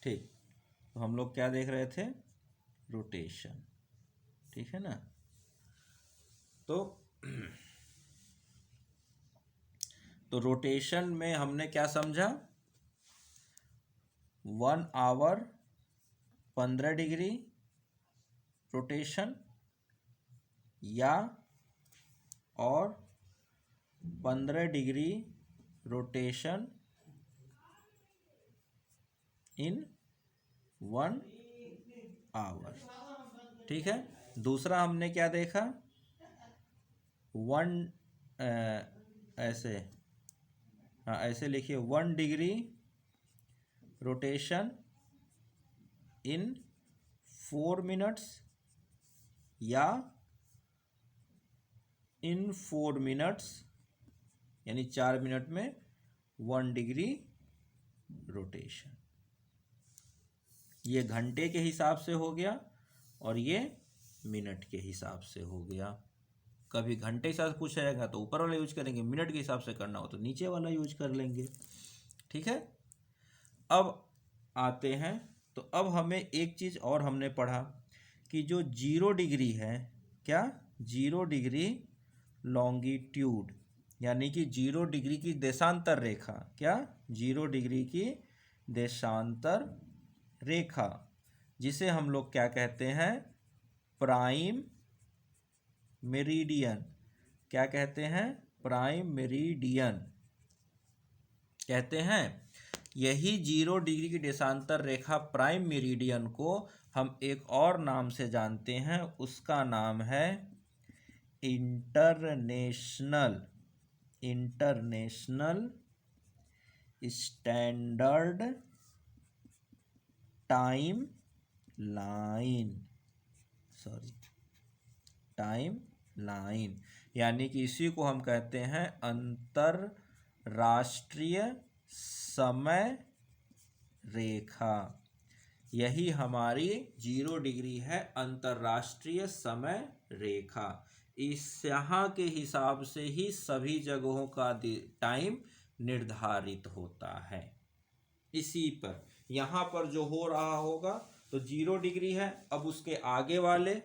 ठीक, तो हम लोग क्या देख रहे थे? रोटेशन, ठीक है ना। तो रोटेशन में हमने क्या समझा? 1 आवर 15 डिग्री रोटेशन या और 15 डिग्री रोटेशन इन 1 आवर, ठीक है। दूसरा हमने क्या देखा? ऐसे, हाँ ऐसे लिखिए, 1 डिग्री रोटेशन इन 4 मिनट्स या इन 4 मिनट्स, यानी 4 मिनट में 1 डिग्री रोटेशन। ये घंटे के हिसाब से हो गया और ये मिनट के हिसाब से हो गया। कभी घंटे के हिसाब से पूछा जाएगा तो ऊपर वाला यूज करेंगे, मिनट के हिसाब से करना हो तो नीचे वाला यूज कर लेंगे, ठीक है। अब आते हैं, तो अब हमें एक चीज़ और हमने पढ़ा कि जो 0 डिग्री है, क्या? 0 डिग्री लॉन्गिट्यूड, यानी कि 0 डिग्री की देशांतर रेखा, क्या? 0 डिग्री की देशांतर रेखा, जिसे हम लोग क्या कहते हैं? Prime meridian. क्या कहते हैं? प्राइम मेरिडियन कहते हैं। यही 0 डिग्री की देशांतर रेखा प्राइम मेरिडियन को हम एक और नाम से जानते हैं, उसका नाम है इंटरनेशनल स्टैंडर्ड टाइम लाइन, यानी कि इसी को हम कहते हैं अंतरराष्ट्रीय समय रेखा। यही हमारी 0 डिग्री है, अंतरराष्ट्रीय समय रेखा। इस यहाँ के हिसाब से ही सभी जगहों का टाइम निर्धारित होता है। इसी पर यहाँ पर जो हो रहा होगा, तो 0 डिग्री है, अब उसके आगे वाले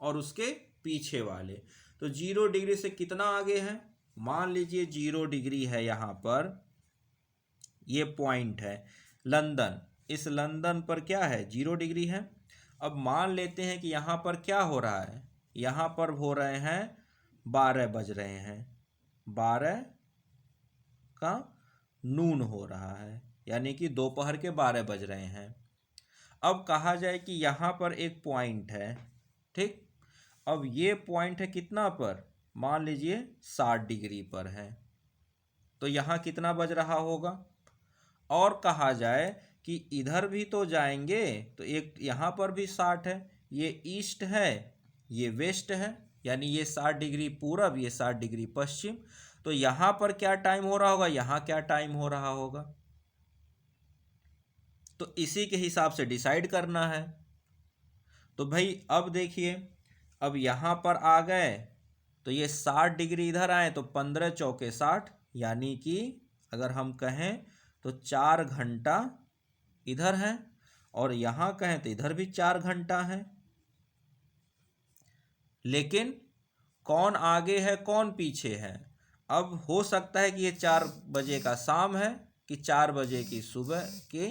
और उसके पीछे वाले, तो 0 डिग्री से कितना आगे है? मान लीजिए 0 डिग्री है, यहाँ पर ये पॉइंट है लंदन, इस लंदन पर क्या है? 0 डिग्री है। अब मान लेते हैं कि यहाँ पर क्या हो रहा है? यहाँ पर हो रहे हैं 12 बज रहे हैं, 12 का नून हो रहा है, यानी कि दोपहर के 12 बज रहे हैं। अब कहा जाए कि यहाँ पर एक पॉइंट है, ठीक। अब ये पॉइंट है कितना पर? मान लीजिए 60 डिग्री पर है, तो यहाँ कितना बज रहा होगा? और कहा जाए कि इधर भी तो जाएंगे, तो एक यहाँ पर भी 60 है, ये ईस्ट है, ये वेस्ट है, यानी ये 60 डिग्री पूरब, ये 60 डिग्री पश्चिम। तो यहाँ पर क्या टाइम हो रहा होगा, यहाँ क्या टाइम हो रहा होगा? तो इसी के हिसाब से डिसाइड करना है। तो भाई अब देखिए, अब यहाँ पर आ गए, तो ये 60 डिग्री इधर आए, तो 15 चौके 60, यानी कि अगर हम कहें तो 4 घंटा इधर है, और यहाँ कहें तो इधर भी 4 घंटा है। लेकिन कौन आगे है कौन पीछे है? अब हो सकता है कि ये 4 बजे का शाम है, कि 4 बजे की सुबह के